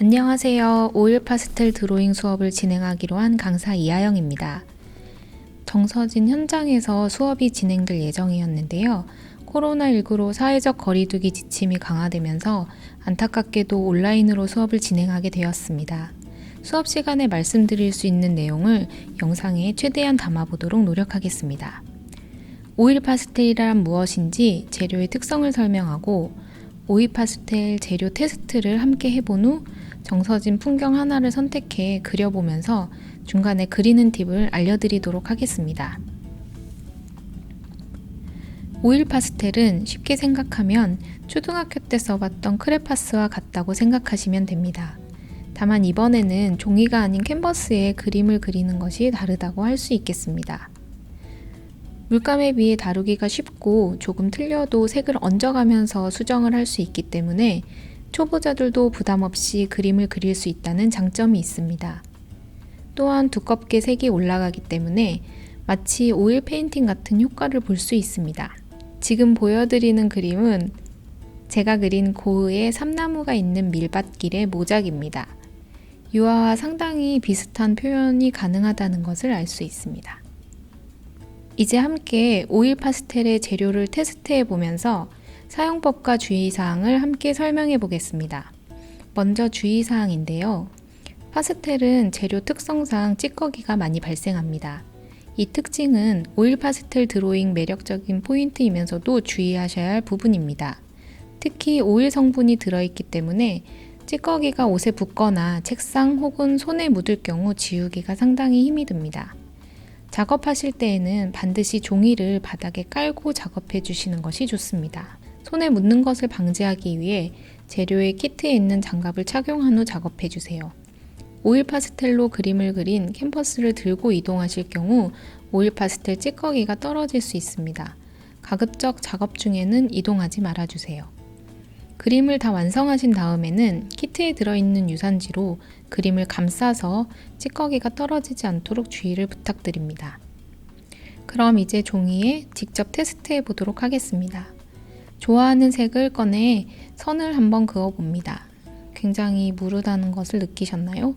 안녕하세요. 오일 파스텔 드로잉 수업을 진행하기로 한 강사 이하영입니다. 정서진 현장에서 수업이 진행될 예정이었는데요. 코로나19로 사회적 거리두기 지침이 강화되면서 안타깝게도 온라인으로 수업을 진행하게 되었습니다. 수업 시간에 말씀드릴 수 있는 내용을 영상에 최대한 담아보도록 노력하겠습니다. 오일 파스텔이란 무엇인지 재료의 특성을 설명하고 오일 파스텔 재료 테스트를 함께 해본 후 정서진 풍경 하나를 선택해 그려보면서 중간에 그리는 팁을 알려드리도록 하겠습니다. 오일 파스텔은 쉽게 생각하면 초등학교 때 써봤던 크레파스와 같다고 생각하시면 됩니다. 다만 이번에는 종이가 아닌 캔버스에 그림을 그리는 것이 다르다고 할 수 있겠습니다. 물감에 비해 다루기가 쉽고 조금 틀려도 색을 얹어가면서 수정을 할 수 있기 때문에 초보자들도 부담 없이 그림을 그릴 수 있다는 장점이 있습니다. 또한 두껍게 색이 올라가기 때문에 마치 오일 페인팅 같은 효과를 볼 수 있습니다. 지금 보여드리는 그림은 제가 그린 고흐의 삼나무가 있는 밀밭길의 모작입니다. 유화와 상당히 비슷한 표현이 가능하다는 것을 알 수 있습니다. 이제 함께 오일 파스텔의 재료를 테스트해 보면서 사용법과 주의사항을 함께 설명해 보겠습니다. 먼저 주의사항인데요. 파스텔은 재료 특성상 찌꺼기가 많이 발생합니다. 이 특징은 오일 파스텔 드로잉 매력적인 포인트이면서도 주의하셔야 할 부분입니다. 특히 오일 성분이 들어있기 때문에 찌꺼기가 옷에 붙거나 책상 혹은 손에 묻을 경우 지우기가 상당히 힘이 듭니다. 작업하실 때에는 반드시 종이를 바닥에 깔고 작업해 주시는 것이 좋습니다. 손에 묻는 것을 방지하기 위해 재료의 키트에 있는 장갑을 착용한 후 작업해 주세요. 오일 파스텔로 그림을 그린 캔버스를 들고 이동하실 경우 오일 파스텔 찌꺼기가 떨어질 수 있습니다. 가급적 작업 중에는 이동하지 말아주세요. 그림을 다 완성하신 다음에는 키트에 들어있는 유산지로 그림을 감싸서 찌꺼기가 떨어지지 않도록 주의를 부탁드립니다. 그럼 이제 종이에 직접 테스트해 보도록 하겠습니다. 좋아하는 색을 꺼내 선을 한번 그어봅니다. 굉장히 무르다는 것을 느끼셨나요?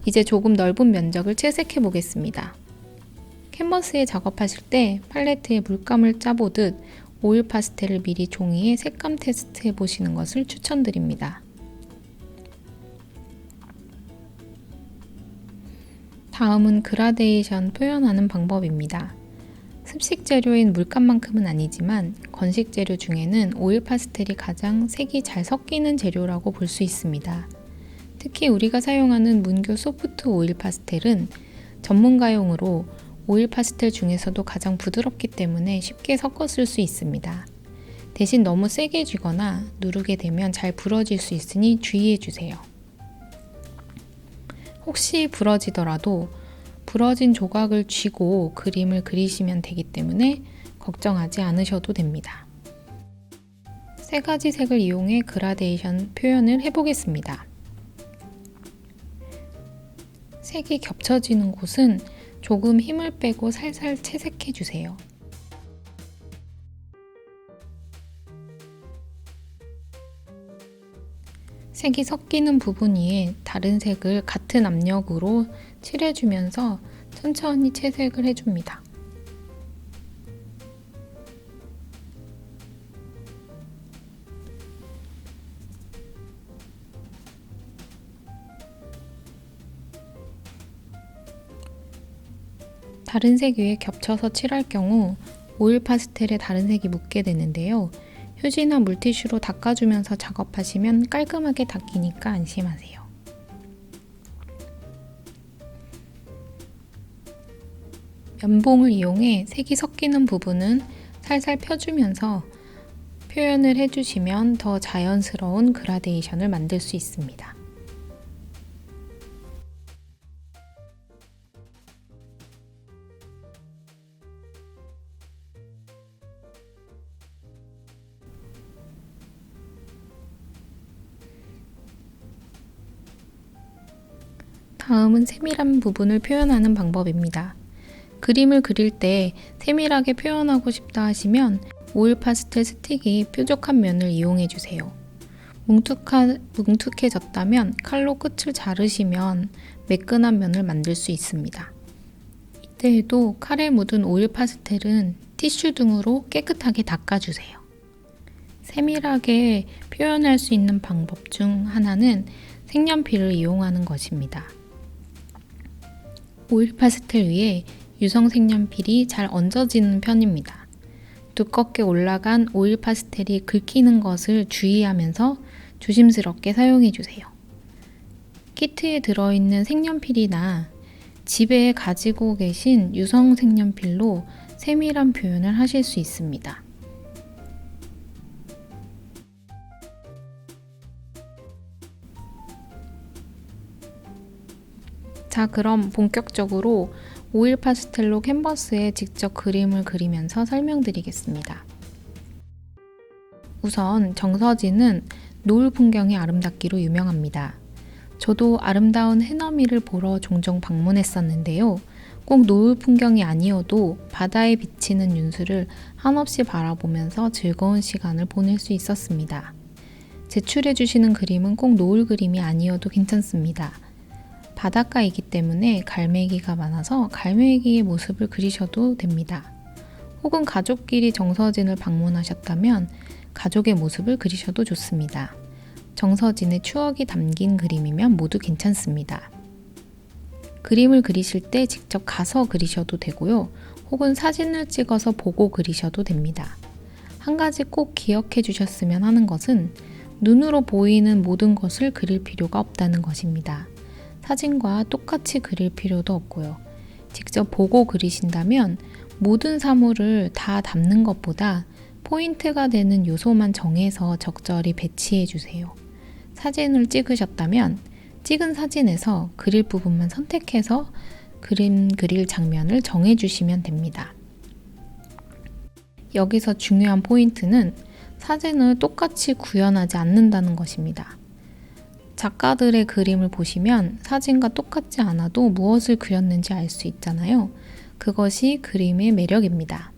이제 조금 넓은 면적을 채색해 보겠습니다. 캔버스에 작업하실 때 팔레트에 물감을 짜보듯 오일 파스텔을 미리 종이에 색감 테스트 해보시는 것을 추천드립니다. 다음은 그라데이션 표현하는 방법입니다. 습식 재료인 물감만큼은 아니지만 건식 재료 중에는 오일 파스텔이 가장 색이 잘 섞이는 재료라고 볼 수 있습니다. 특히 우리가 사용하는 문교 소프트 오일 파스텔은 전문가용으로 오일 파스텔 중에서도 가장 부드럽기 때문에 쉽게 섞어 쓸 수 있습니다. 대신 너무 세게 쥐거나 누르게 되면 잘 부러질 수 있으니 주의해 주세요. 혹시 부러지더라도 부러진 조각을 쥐고 그림을 그리시면 되기 때문에 걱정하지 않으셔도 됩니다. 세 가지 색을 이용해 그라데이션 표현을 해보겠습니다. 색이 겹쳐지는 곳은 조금 힘을 빼고 살살 채색해 주세요. 색이 섞이는 부분 위에 다른 색을 같은 압력으로 칠해주면서 천천히 채색을 해줍니다. 다른 색 위에 겹쳐서 칠할 경우 오일 파스텔에 다른 색이 묻게 되는데요. 휴지나 물티슈로 닦아주면서 작업하시면 깔끔하게 닦이니까 안심하세요. 면봉을 이용해 색이 섞이는 부분은 살살 펴주면서 표현을 해주시면 더 자연스러운 그라데이션을 만들 수 있습니다. 다음은 세밀한 부분을 표현하는 방법입니다. 그림을 그릴 때 세밀하게 표현하고 싶다 하시면 오일 파스텔 스틱이 뾰족한 면을 이용해 주세요. 뭉툭해졌다면 칼로 끝을 자르시면 매끈한 면을 만들 수 있습니다. 이때에도 칼에 묻은 오일 파스텔은 티슈 등으로 깨끗하게 닦아주세요. 세밀하게 표현할 수 있는 방법 중 하나는 색연필을 이용하는 것입니다. 오일 파스텔 위에 유성 색연필이 잘 얹어지는 편입니다. 두껍게 올라간 오일 파스텔이 긁히는 것을 주의하면서 조심스럽게 사용해주세요. 키트에 들어있는 색연필이나 집에 가지고 계신 유성 색연필로 세밀한 표현을 하실 수 있습니다. 자, 그럼 본격적으로 오일 파스텔로 캔버스에 직접 그림을 그리면서 설명드리겠습니다. 우선 정서진은 노을 풍경이 아름답기로 유명합니다. 저도 아름다운 해넘이를 보러 종종 방문했었는데요. 꼭 노을 풍경이 아니어도 바다에 비치는 윤수를 한없이 바라보면서 즐거운 시간을 보낼 수 있었습니다. 제출해 주시는 그림은 꼭 노을 그림이 아니어도 괜찮습니다. 바닷가이기 때문에 갈매기가 많아서 갈매기의 모습을 그리셔도 됩니다. 혹은 가족끼리 정서진을 방문하셨다면 가족의 모습을 그리셔도 좋습니다. 정서진의 추억이 담긴 그림이면 모두 괜찮습니다. 그림을 그리실 때 직접 가서 그리셔도 되고요. 혹은 사진을 찍어서 보고 그리셔도 됩니다. 한 가지 꼭 기억해 주셨으면 하는 것은 눈으로 보이는 모든 것을 그릴 필요가 없다는 것입니다. 사진과 똑같이 그릴 필요도 없고요. 직접 보고 그리신다면 모든 사물을 다 담는 것보다 포인트가 되는 요소만 정해서 적절히 배치해 주세요. 사진을 찍으셨다면 찍은 사진에서 그릴 부분만 선택해서 그림 그릴 장면을 정해 주시면 됩니다. 여기서 중요한 포인트는 사진을 똑같이 구현하지 않는다는 것입니다. 작가들의 그림을 보시면 사진과 똑같지 않아도 무엇을 그렸는지 알 수 있잖아요. 그것이 그림의 매력입니다.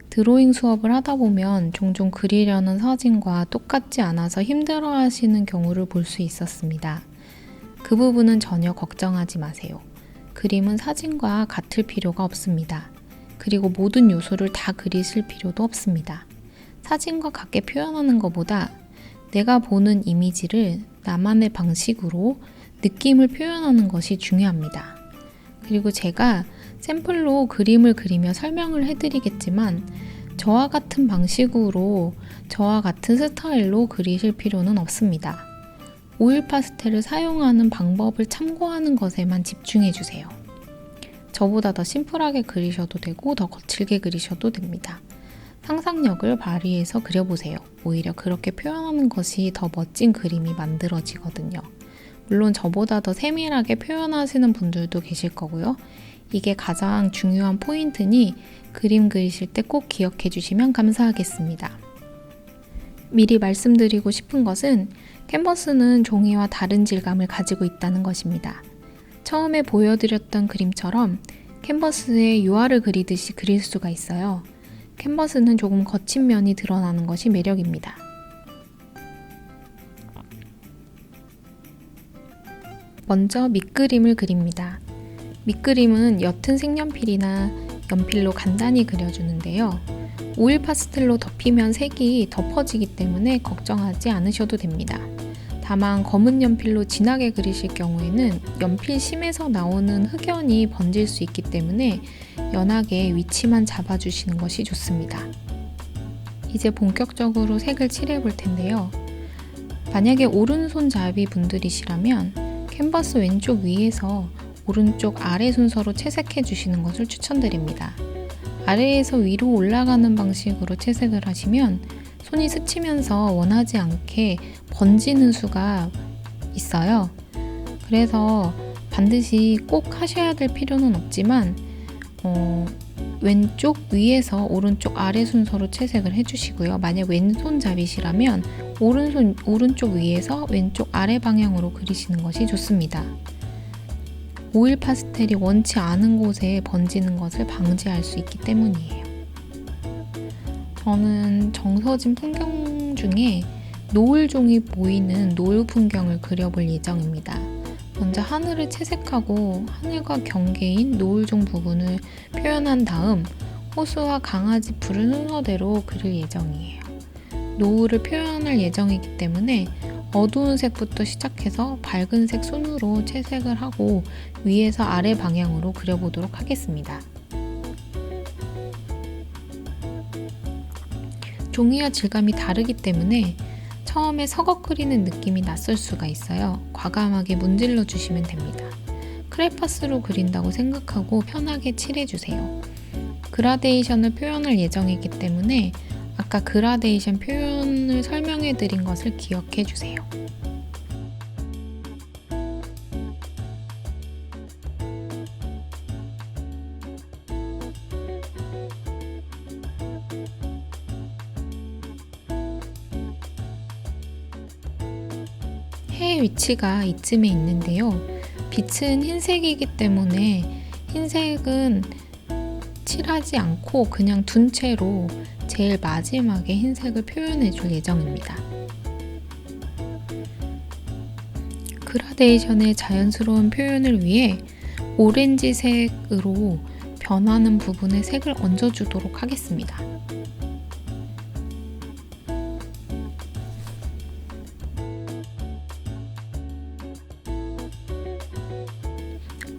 드로잉 수업을 하다 보면 종종 그리려는 사진과 똑같지 않아서 힘들어하시는 경우를 볼 수 있었습니다. 그 부분은 전혀 걱정하지 마세요. 그림은 사진과 같을 필요가 없습니다. 그리고 모든 요소를 다 그리실 필요도 없습니다. 사진과 같게 표현하는 것보다 내가 보는 이미지를 나만의 방식으로 느낌을 표현하는 것이 중요합니다. 그리고 제가 샘플로 그림을 그리며 설명을 해드리겠지만 저와 같은 방식으로 저와 같은 스타일로 그리실 필요는 없습니다. 오일 파스텔을 사용하는 방법을 참고하는 것에만 집중해 주세요. 저보다 더 심플하게 그리셔도 되고 더 거칠게 그리셔도 됩니다. 상상력을 발휘해서 그려보세요. 오히려 그렇게 표현하는 것이 더 멋진 그림이 만들어지거든요. 물론 저보다 더 세밀하게 표현하시는 분들도 계실 거고요. 이게 가장 중요한 포인트니 그림 그리실 때 꼭 기억해 주시면 감사하겠습니다. 미리 말씀드리고 싶은 것은 캔버스는 종이와 다른 질감을 가지고 있다는 것입니다. 처음에 보여드렸던 그림처럼 캔버스에 유화를 그리듯이 그릴 수가 있어요. 캔버스는 조금 거친 면이 드러나는 것이 매력입니다. 먼저 밑그림을 그립니다. 밑그림은 옅은 색연필이나 연필로 간단히 그려주는데요. 오일 파스텔로 덮이면 색이 덮어지기 때문에 걱정하지 않으셔도 됩니다. 다만 검은 연필로 진하게 그리실 경우에는 연필 심에서 나오는 흑연이 번질 수 있기 때문에 연하게 위치만 잡아주시는 것이 좋습니다. 이제 본격적으로 색을 칠해 볼 텐데요. 만약에 오른손잡이 분들이시라면 캔버스 왼쪽 위에서 오른쪽 아래 순서로 채색해 주시는 것을 추천드립니다. 아래에서 위로 올라가는 방식으로 채색을 하시면 손이 스치면서 원하지 않게 번지는 수가 있어요. 그래서 반드시 꼭 하셔야 될 필요는 없지만 왼쪽 위에서 오른쪽 아래 순서로 채색을 해주시고요. 만약 왼손잡이시라면 오른쪽 위에서 왼쪽 아래 방향으로 그리시는 것이 좋습니다. 오일 파스텔이 원치 않은 곳에 번지는 것을 방지할 수 있기 때문이에요. 저는 정서진 풍경 중에 노을종이 보이는 노을 풍경을 그려볼 예정입니다. 먼저 하늘을 채색하고 하늘과 경계인 노을종 부분을 표현한 다음 호수와 강아지 부른 순서대로 그릴 예정이에요. 노을을 표현할 예정이기 때문에 어두운 색부터 시작해서 밝은 색 순으로 채색을 하고 위에서 아래 방향으로 그려보도록 하겠습니다. 종이와 질감이 다르기 때문에 처음에 서걱거리는 느낌이 낯설 수가 있어요. 과감하게 문질러 주시면 됩니다. 크레파스로 그린다고 생각하고 편하게 칠해주세요. 그라데이션을 표현할 예정이기 때문에 아까 그라데이션 표현을 설명해 드린 것을 기억해 주세요. 해의 위치가 이쯤에 있는데요. 빛은 흰색이기 때문에 흰색은 칠하지 않고 그냥 둔 채로 제일 마지막에 흰색을 표현해 줄 예정입니다. 그라데이션의 자연스러운 표현을 위해 오렌지색으로 변하는 부분에 색을 얹어주도록 하겠습니다.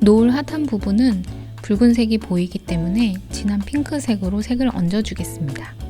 노을 하단 부분은 붉은색이 보이기 때문에 진한 핑크색으로 색을 얹어주겠습니다.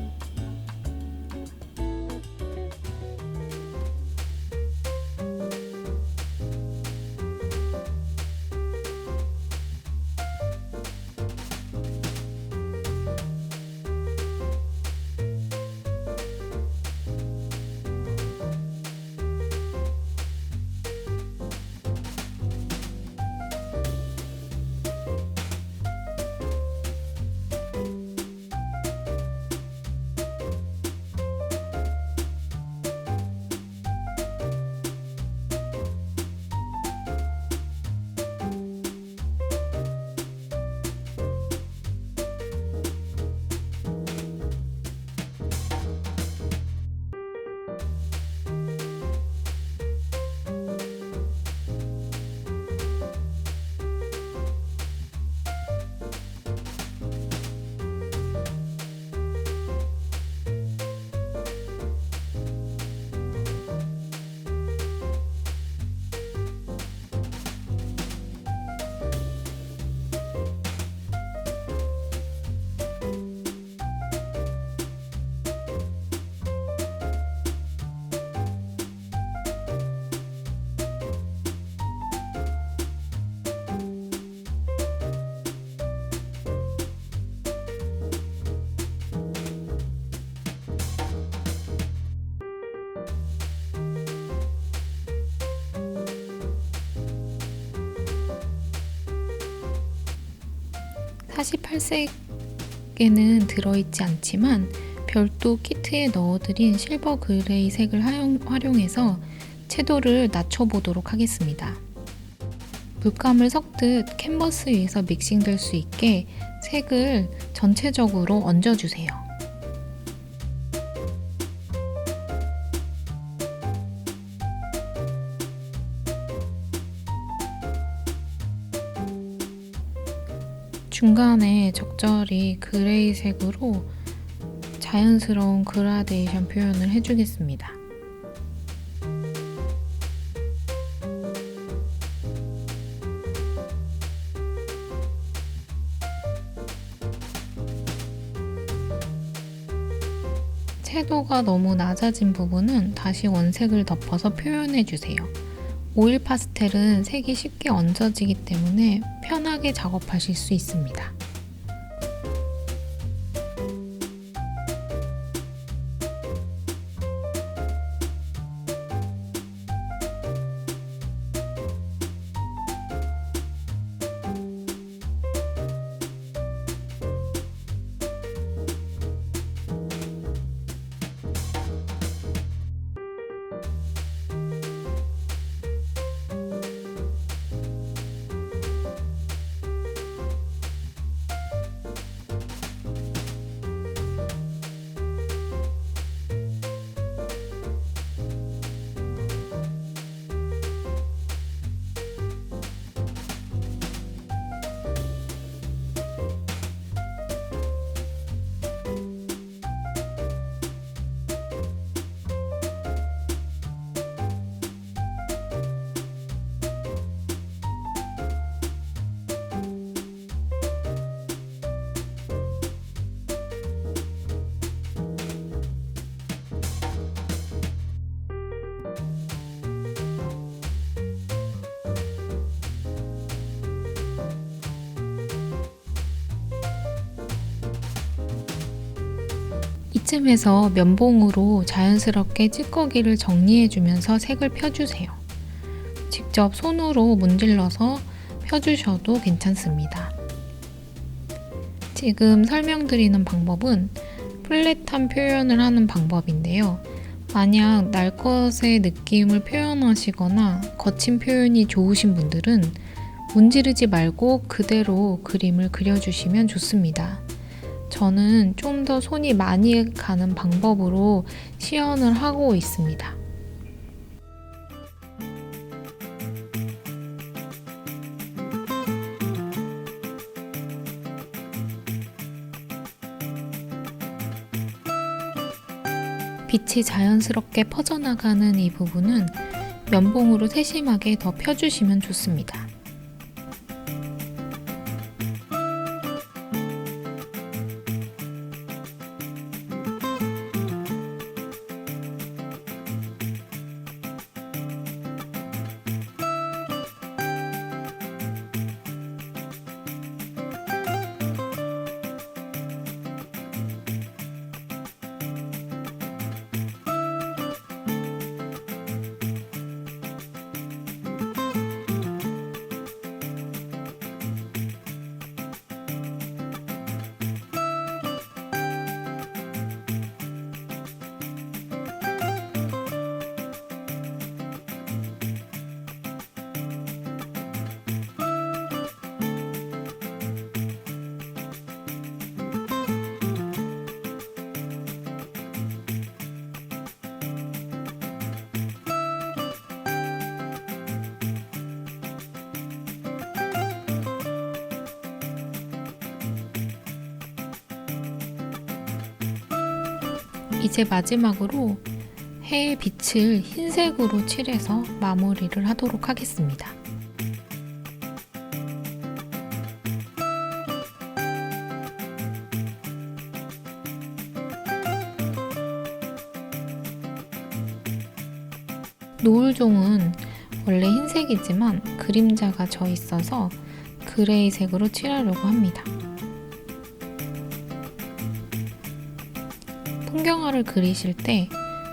(48색에는) 들어있지 않지만 별도 키트에 넣어드린 실버 그레이 색을 활용해서 채도를 낮춰보도록 하겠습니다. 물감을 섞듯 캔버스 위에서 믹싱될 수 있게 색을 전체적으로 얹어주세요. 중간에 적절히 그레이 색으로 자연스러운 그라데이션 표현을 해주겠습니다. 채도가 너무 낮아진 부분은 다시 원색을 덮어서 표현해주세요. 오일 파스텔은 색이 쉽게 얹어지기 때문에 편하게 작업하실 수 있습니다. 이쯤에서 면봉으로 자연스럽게 찌꺼기를 정리해주면서 색을 펴주세요. 직접 손으로 문질러서 펴주셔도 괜찮습니다. 지금 설명드리는 방법은 플랫한 표현을 하는 방법인데요. 만약 날 것의 느낌을 표현하시거나 거친 표현이 좋으신 분들은 문지르지 말고 그대로 그림을 그려주시면 좋습니다. 저는 좀 더 손이 많이 가는 방법으로 시연을 하고 있습니다. 빛이 자연스럽게 퍼져나가는 이 부분은 면봉으로 세심하게 더 펴주시면 좋습니다. 이제 마지막으로 해의 빛을 흰색으로 칠해서 마무리를 하도록 하겠습니다. 노을종은 원래 흰색이지만 그림자가 져 있어서 그레이 색으로 칠하려고 합니다. 풍경화를 그리실 때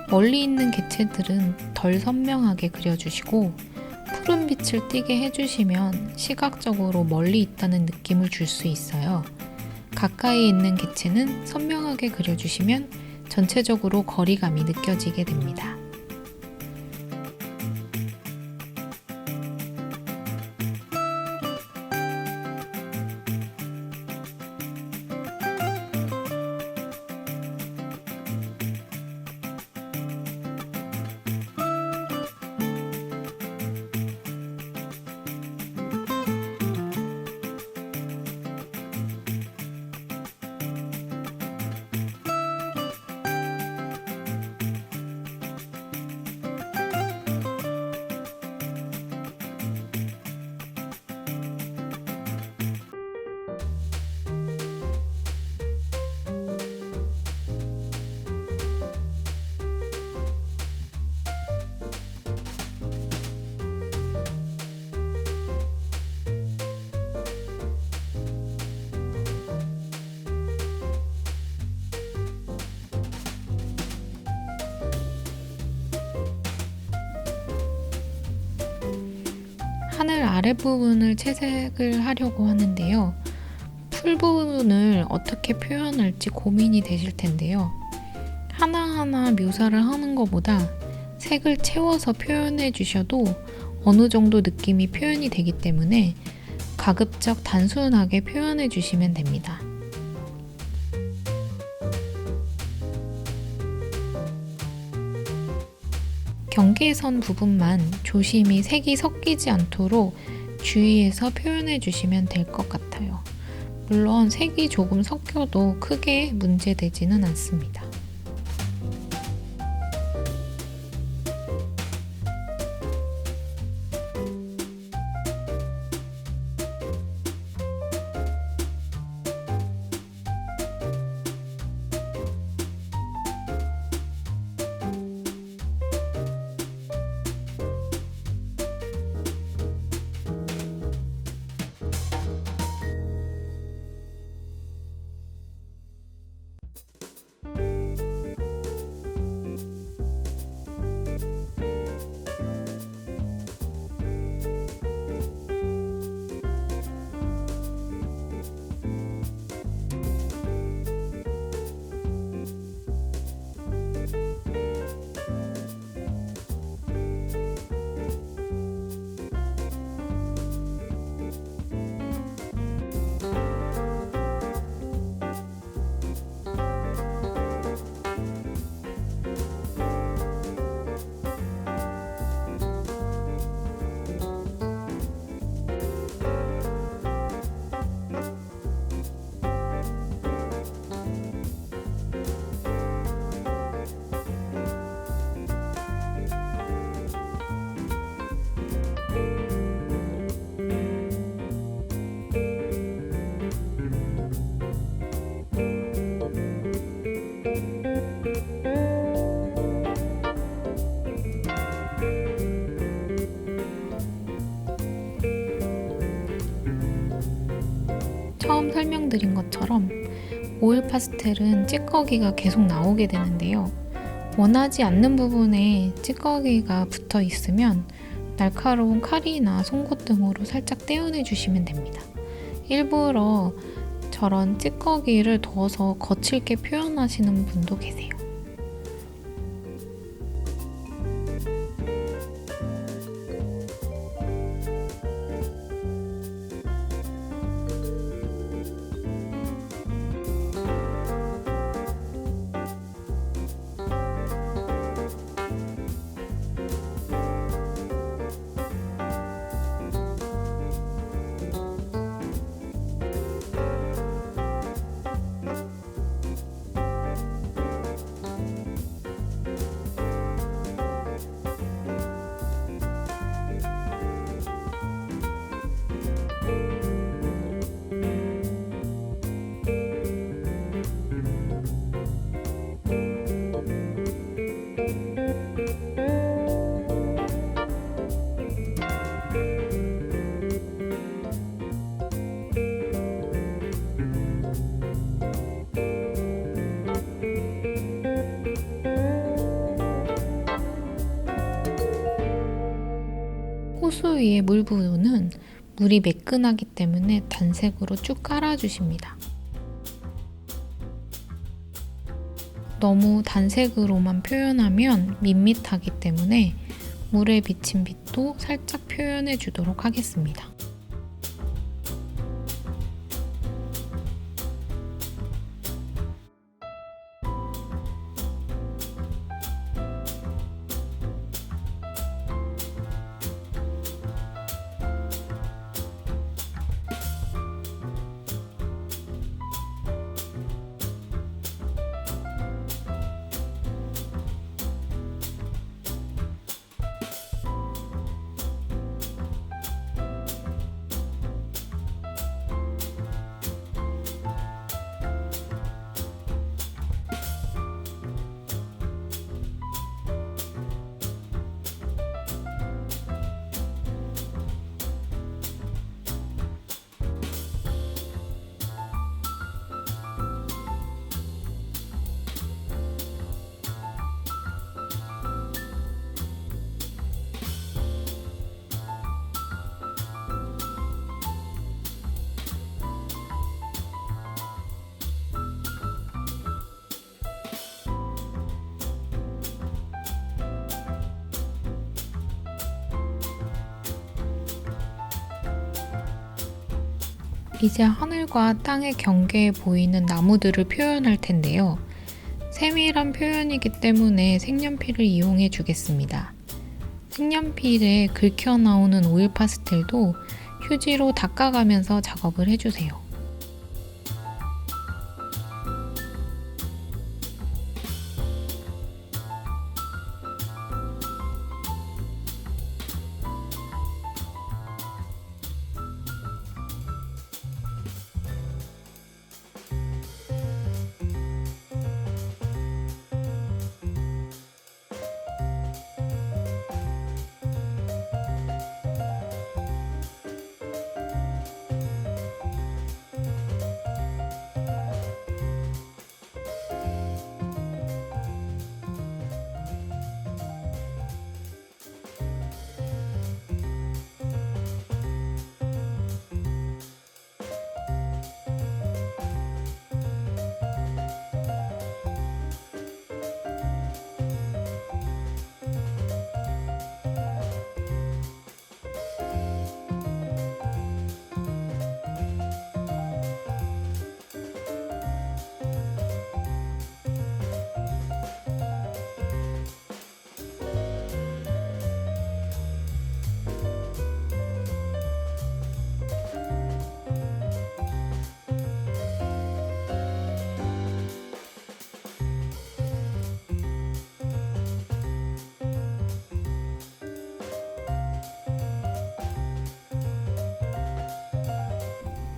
멀리 있는 개체들은 덜 선명하게 그려주시고 푸른 빛을 띠게 해주시면 시각적으로 멀리 있다는 느낌을 줄 수 있어요. 가까이 있는 개체는 선명하게 그려주시면 전체적으로 거리감이 느껴지게 됩니다. 하늘 아랫부분을 채색을 하려고 하는데요. 풀 부분을 어떻게 표현할지 고민이 되실 텐데요. 하나하나 묘사를 하는 것보다 색을 채워서 표현해 주셔도 어느 정도 느낌이 표현이 되기 때문에 가급적 단순하게 표현해 주시면 됩니다. 경계선 부분만 조심히 색이 섞이지 않도록 주의해서 표현해 주시면 될 것 같아요. 물론 색이 조금 섞여도 크게 문제되지는 않습니다. 것처럼 오일 파스텔은 찌꺼기가 계속 나오게 되는데요. 원하지 않는 부분에 찌꺼기가 붙어 있으면 날카로운 칼이나 송곳 등으로 살짝 떼어내 주시면 됩니다. 일부러 저런 찌꺼기를 둬서 거칠게 표현하시는 분도 계세요. 호수 위의 물 부분은 물이 매끈하기 때문에 단색으로 쭉 깔아주십니다. 너무 단색으로만 표현하면 밋밋하기 때문에 물에 비친 빛도 살짝 표현해 주도록 하겠습니다. 이제 하늘과 땅의 경계에 보이는 나무들을 표현할 텐데요. 세밀한 표현이기 때문에 색연필을 이용해 주겠습니다. 색연필에 긁혀 나오는 오일 파스텔도 휴지로 닦아가면서 작업을 해주세요.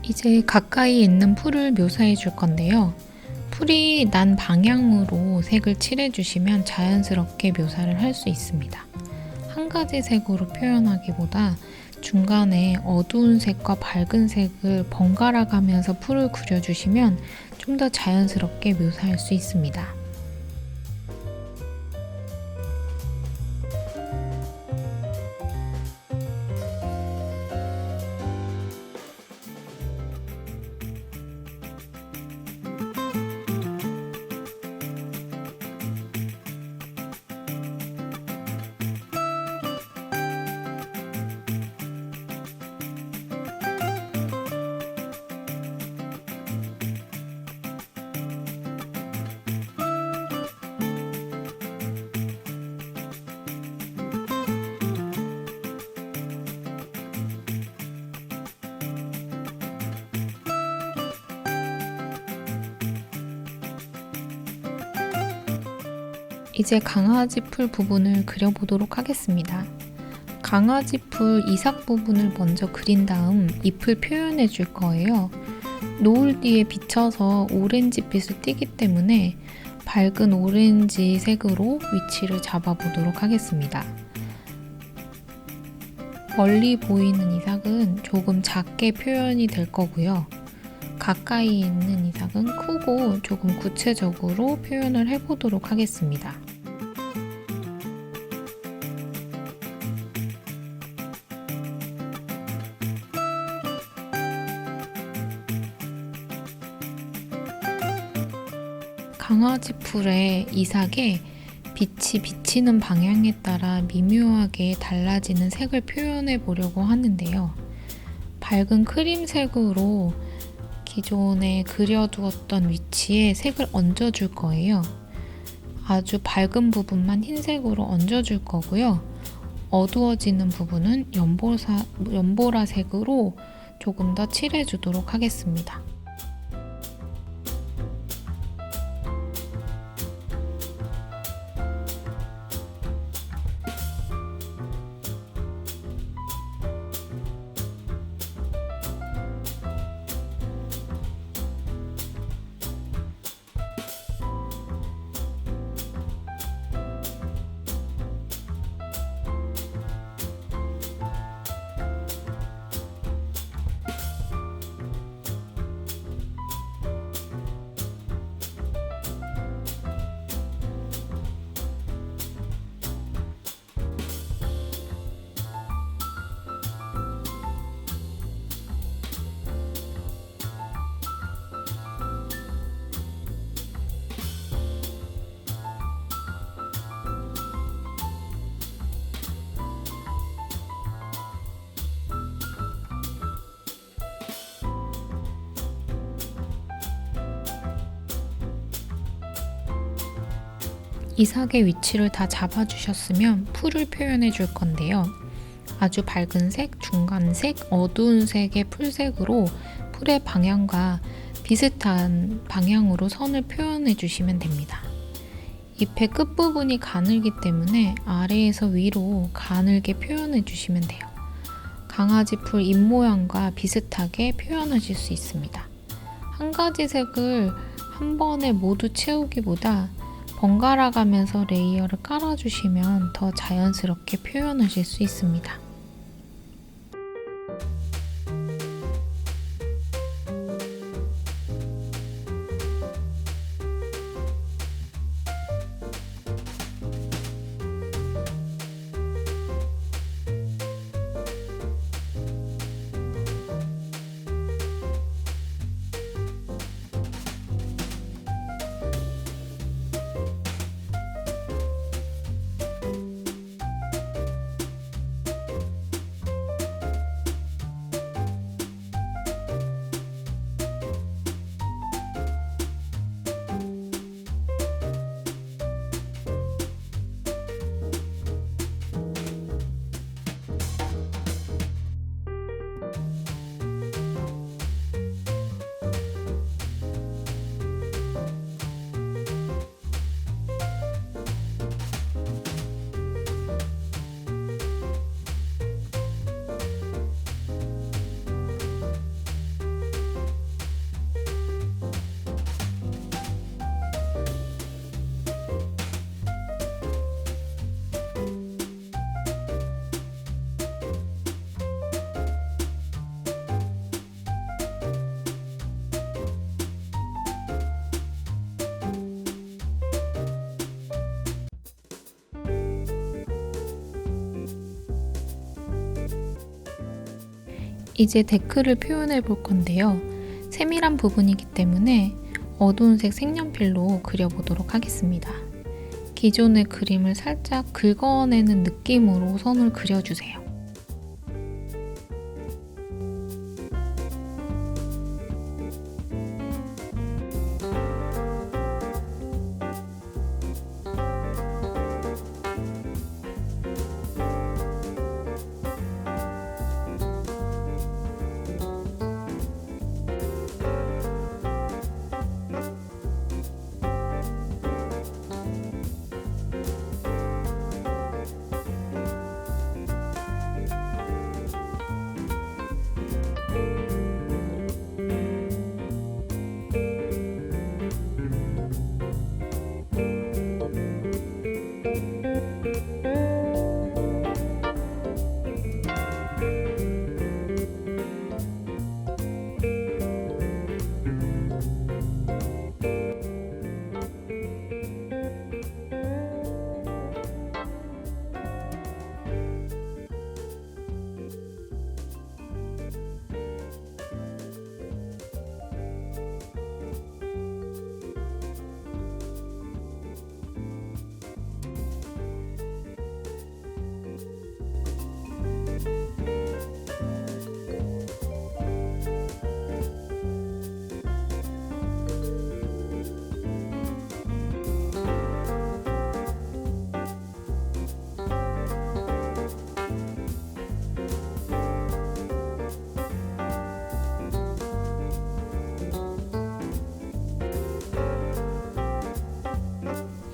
이제 가까이 있는 풀을 묘사해 줄 건데요. 풀이 난 방향으로 색을 칠해 주시면 자연스럽게 묘사를 할 수 있습니다. 한 가지 색으로 표현하기보다 중간에 어두운 색과 밝은 색을 번갈아 가면서 풀을 그려주시면 좀 더 자연스럽게 묘사할 수 있습니다. 이제 강아지 풀 부분을 그려보도록 하겠습니다. 강아지 풀 이삭 부분을 먼저 그린 다음 잎을 표현해 줄 거예요. 노을 뒤에 비쳐서 오렌지빛을 띠기 때문에 밝은 오렌지 색으로 위치를 잡아보도록 하겠습니다. 멀리 보이는 이삭은 조금 작게 표현이 될 거고요. 가까이 있는 이삭은 크고 조금 구체적으로 표현을 해보도록 하겠습니다. 강아지 풀의 이삭에 빛이 비치는 방향에 따라 미묘하게 달라지는 색을 표현해 보려고 하는데요. 밝은 크림색으로 기존에 그려두었던 위치에 색을 얹어줄 거예요. 아주 밝은 부분만 흰색으로 얹어줄 거고요. 어두워지는 부분은 연보라색으로 조금 더 칠해주도록 하겠습니다. 이삭의 위치를 다 잡아주셨으면 풀을 표현해 줄 건데요. 아주 밝은 색, 중간색, 어두운 색의 풀색으로 풀의 방향과 비슷한 방향으로 선을 표현해 주시면 됩니다. 잎의 끝부분이 가늘기 때문에 아래에서 위로 가늘게 표현해 주시면 돼요. 강아지 풀 잎 모양과 비슷하게 표현하실 수 있습니다. 한 가지 색을 한 번에 모두 채우기보다 번갈아 가면서 레이어를 깔아주시면 더 자연스럽게 표현하실 수 있습니다. 이제 데크를 표현해 볼 건데요. 세밀한 부분이기 때문에 어두운 색 색연필로 그려보도록 하겠습니다. 기존의 그림을 살짝 긁어내는 느낌으로 선을 그려주세요.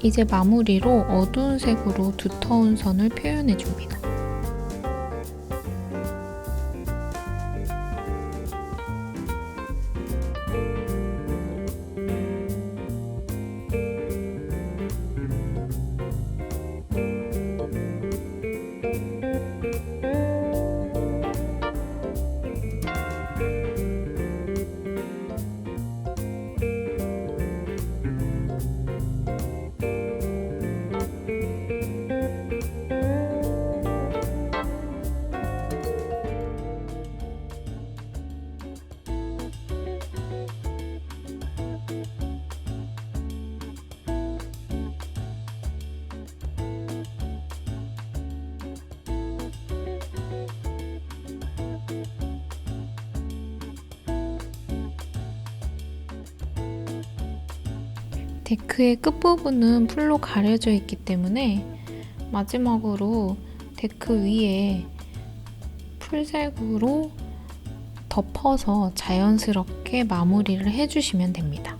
이제 마무리로 어두운 색으로 두터운 선을 표현해 줍니다. 데크의 끝부분은 풀로 가려져 있기 때문에 마지막으로 데크 위에 풀색으로 덮어서 자연스럽게 마무리를 해주시면 됩니다.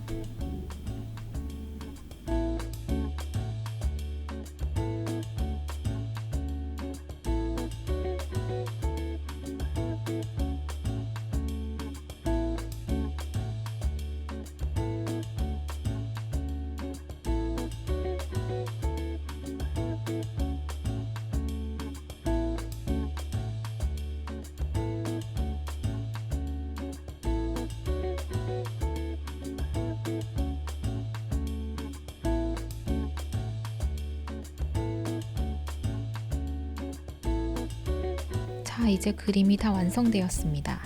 자, 이제 그림이 다 완성되었습니다.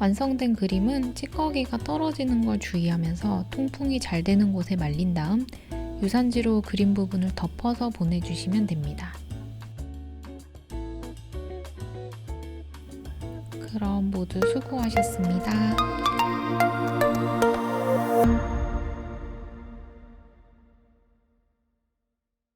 완성된 그림은 찌꺼기가 떨어지는 걸 주의하면서 통풍이 잘 되는 곳에 말린 다음 유산지로 그림 부분을 덮어서 보내주시면 됩니다. 그럼 모두 수고하셨습니다.